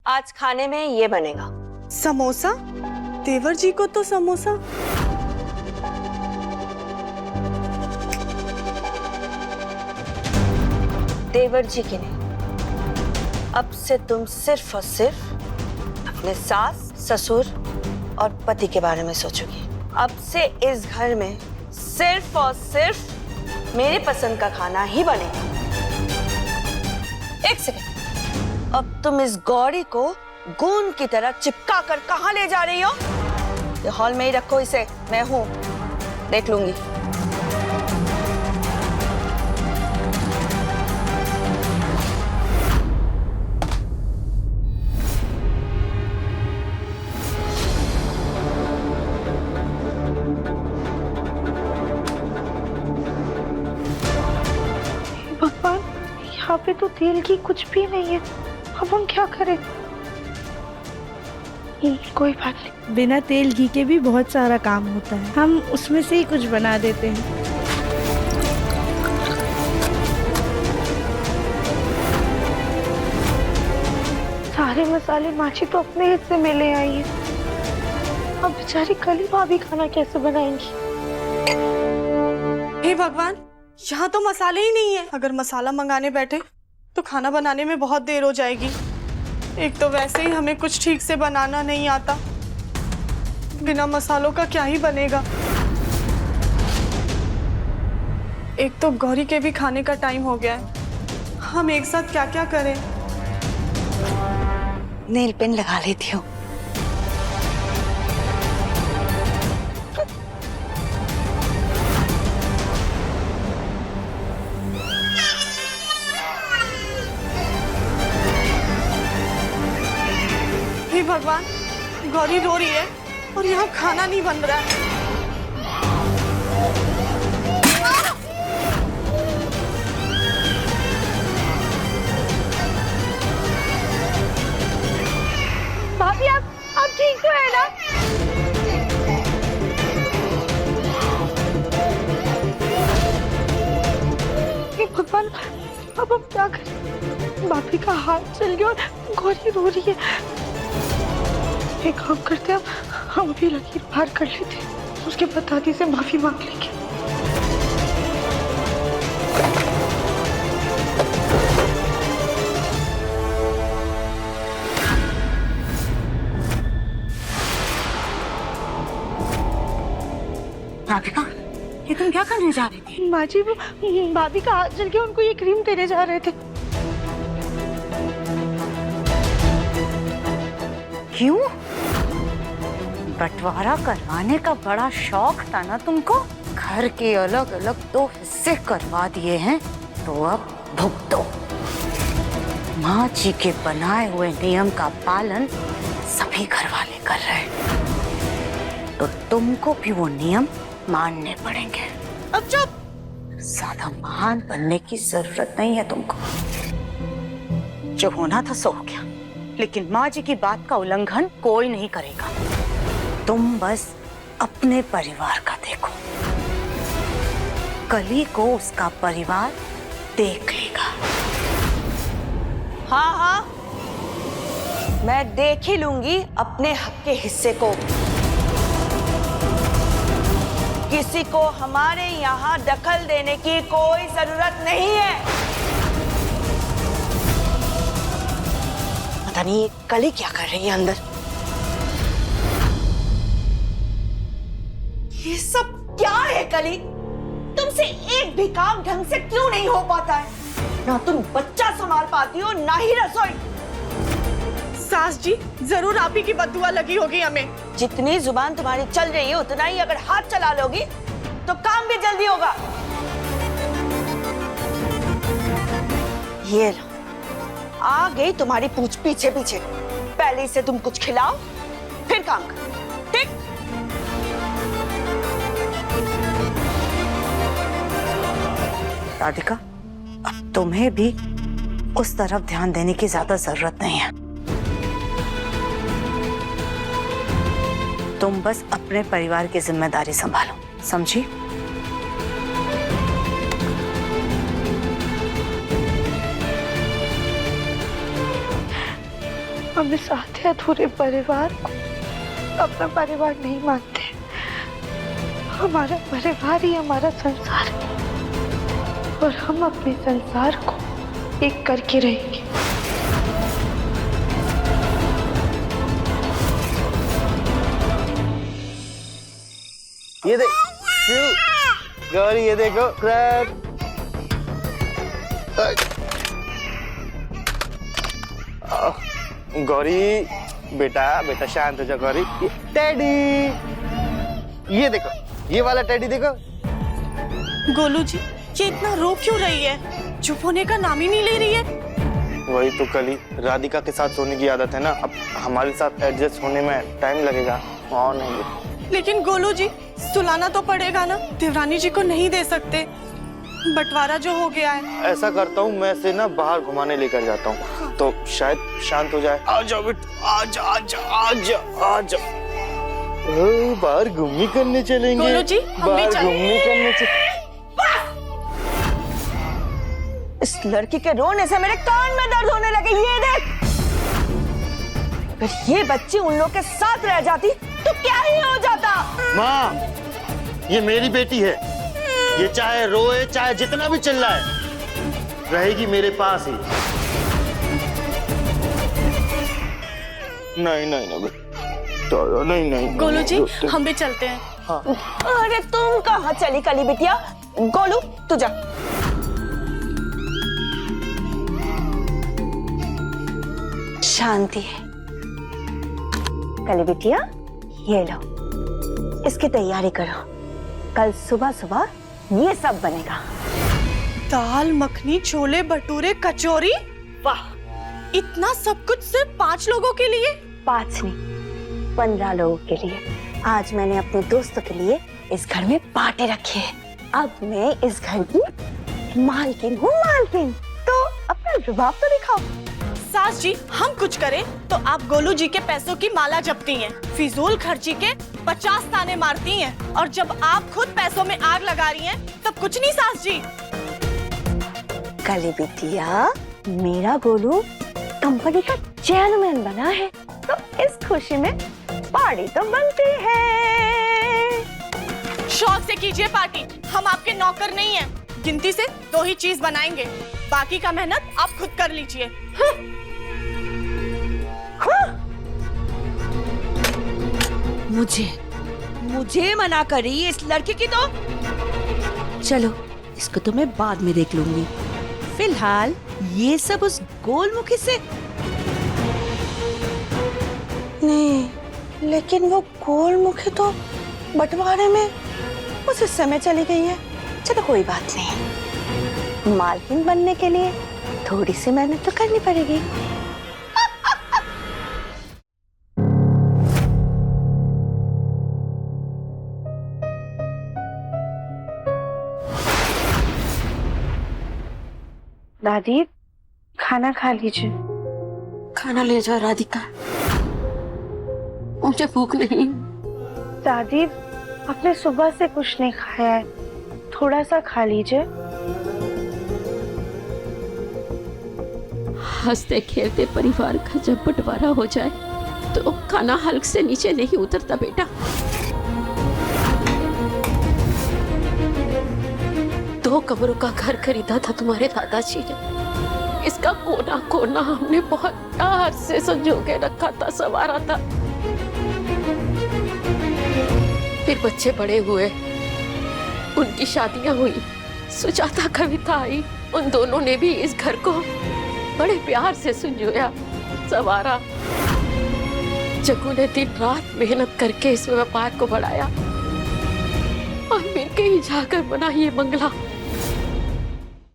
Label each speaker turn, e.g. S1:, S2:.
S1: आज खाने में ये बनेगा।
S2: समोसा? देवर जी को तो समोसा।
S1: देवर जी की नहीं, अब से तुम सिर्फ और सिर्फ अपने सास, ससुर और पति के बारे में सोचोगी। अब से इस घर में सिर्फ और सिर्फ मेरे पसंद का खाना ही बनेगा। एक सेकंड, अब तुम इस गौरी को गोंद की तरह चिपका कर कहां ले जा रही हो? ये हॉल में ही रखो इसे, मैं हूं, देख लूंगी।
S3: भगवान, यहाँ पे तो तेल की कुछ भी नहीं है। अब हम क्या करें? कोई बात नहीं,
S4: बिना तेल घी के भी बहुत सारा काम होता है, हम उसमें से ही कुछ बना देते हैं।
S3: सारे मसाले माची तो अपने हिस्से में ले आई है। अब बेचारी कली भाभी खाना कैसे बनाएंगी?
S2: हे भगवान, यहाँ तो मसाले ही नहीं है। अगर मसाला मंगाने बैठे तो खाना बनाने में बहुत देर हो जाएगी। एक तो वैसे ही हमें कुछ ठीक से बनाना नहीं आता, बिना मसालों का क्या ही बनेगा। एक तो गौरी के भी खाने का टाइम हो गया है। हम एक साथ क्या क्या करें?
S1: नेल पेन लगा लेती हूँ।
S2: हे भगवान, गौरी रो रही है और यहाँ खाना नहीं बन रहा है।
S3: भाभी, आप ठीक तो है ना? हे भगवान, अब हम क्या करें? भाभी का हाथ चल गया और गौरी रो रही है। एक काम करते हैं, हम भी लकीर पार कर लेते हैं, उसके बाद दादी से माफी मांग लेंगे।
S5: राधिका, ये तुम क्या करने जा रही थी?
S3: माँ जी, वो भाभी का हाथ जल गया, उनको ये क्रीम देने जा रहे थे।
S5: क्यों? बंटवारा करवाने का बड़ा शौक था ना तुमको? घर के अलग अलग 2 हिस्से करवा दिए हैं, तो अब भुगतो। माँ जी के बनाए हुए नियम का पालन सभी घर वाले कर रहे हैं, तो तुमको भी वो नियम मानने पड़ेंगे।
S2: अब चुप।
S5: ज्यादा महान बनने की जरूरत नहीं है तुमको। जो होना था सो हो गया, लेकिन माँ जी की बात का उल्लंघन कोई नहीं करेगा। तुम बस अपने परिवार का देखो, कली को उसका परिवार देख लेगा।
S1: हाँ हाँ, मैं देख ही लूंगी अपने हक के हिस्से को। किसी को हमारे यहाँ दखल देने की कोई जरूरत नहीं है। पता नहीं ये कली क्या कर रही है अंदर। ये सब क्या है कली? तुमसे एक भी काम ढंग से क्यों नहीं हो पाता है? ना तुम बच्चा संभाल पाती हो, ना ही रसोई।
S2: सास जी, जरूर आप ही की बददुआ लगी होगी हमें।
S1: जितनी जुबान तुम्हारी चल रही है, उतना ही अगर हाथ चला लोगी तो काम भी जल्दी होगा। ये लो, आ गई तुम्हारी पूछ पीछे पीछे। पहले से तुम कुछ खिलाओ, फिर काम करो, ठीक?
S5: राधिका, अब तुम्हें भी उस तरफ ध्यान देने की ज्यादा जरूरत नहीं है। तुम बस अपने परिवार की जिम्मेदारी संभालो, समझी?
S3: हम इस आधे अधूरे परिवार को अपना परिवार नहीं मानते। हमारा परिवार ही हमारा संसार है और हम अपने संसार को एक करके रहेंगे।
S6: ये देख गौरी, ये देखो क्रैब। गौरी बेटा बेटा शांत हो जा गौरी। टेडी, ये देखो, ये वाला टेडी देखो।
S2: गोलू जी, ये इतना रो क्यों रही है? चुप होने का नाम ही नहीं ले रही है।
S6: वही तो कली, राधिका के साथ सोने की आदत है ना, अब हमारे साथ एडजस्ट होने में टाइम लगेगा। और नहीं,
S2: लेकिन गोलू जी, सुलाना तो पड़ेगा ना, देवरानी जी को नहीं दे सकते, बंटवारा जो हो गया है।
S6: ऐसा करता हूँ, मैं इसे ना बाहर घुमाने लेकर जाता हूँ तो शायद शांत हो जाए। आ जाओ बेटा, आ जा आ जा आ जा आ जा। बाहर घूमने करने चलेंगे।
S2: गोलू जी, हम भी
S6: बाहर
S2: चलें।
S6: घूमने करने
S1: इस लड़की के रोने से मेरे कान में दर्द होने लगे। ये देख, अगर ये बच्ची उन लोग के साथ रह जाती तो क्या ही हो जाता।
S6: माँ, ये मेरी बेटी है, ये चाहे रोए चाहे जितना भी चिल्लाए, रहेगी मेरे पास ही। नहीं नहीं नहीं तो नहीं नहीं
S2: गोलू जी, हम भी चलते हैं।
S6: हाँ।
S1: अरे तुम कहाँ चली कली बिटिया? गोलू तू जा। शांति है। कली बिटिया, ये लो, इसकी तैयारी करो, कल सुबह सुबह ये सब बनेगा।
S2: दाल मखनी, छोले भटूरे, कचौरी, वाह! इतना सब कुछ सिर्फ 5 लोगों के लिए?
S1: 5 नहीं, 15 लोगों के लिए। आज मैंने अपने दोस्तों के लिए इस घर में पार्टी रखी है। अब मैं इस घर की मालकिन हूँ, मालकिन। तो अपना रुबाब तो दिखाओ।
S2: सास जी, हम कुछ करें तो आप गोलू जी के पैसों की माला जपती हैं, फिजूल खर्ची के 50 ताने मारती हैं, और जब आप खुद पैसों में आग लगा रही हैं तब कुछ नहीं सास जी।
S1: कली बिटिया, मेरा गोलू कंपनी का चेयरमैन बना है, तो इस खुशी में पार्टी तो बनती है।
S2: शौक से कीजिए पार्टी, हम आपके नौकर नहीं हैं। गिनती से 2 ही चीज बनाएंगे, बाकी का मेहनत आप खुद कर लीजिए।
S7: मुझे मना करी इस लड़की की तो। चलो, इसको तो मैं बाद में देख लूंगी। फिलहाल ये सब उस गोलमुखी से।
S1: नहीं, लेकिन वो गोलमुखी तो बंटवारे में उस हिस्से में चली गई है। चलो कोई बात नहीं, मालकिन बनने के लिए थोड़ी सी मेहनत तो करनी पड़ेगी।
S3: दादी, खाना खा लीजिए।
S7: खाना ले जा राधिका, मुझे भूख नहीं।
S3: दादी, आपने सुबह से कुछ नहीं खाया है, थोड़ा सा खा लीजिए।
S8: हंसते खेलते परिवार का जब बंटवारा हो जाए तो खाना हल्क से नीचे नहीं उतरता बेटा। 2 कमरों का घर खरीदा था तुम्हारे दादाजी ने। इसका कोना कोना हमने बहुत प्यार से संजो के रखा था, संवारा था। फिर बच्चे बड़े हुए, उनकी शादियां हुई, सुजाता कविता आई। उन दोनों ने भी इस घर को बड़े प्यार से संजोया, संवारा। जग्गू ने दिन रात मेहनत करके इस व्यापार को बढ़ाया और मिलके ही जाकर बना ये बंगला।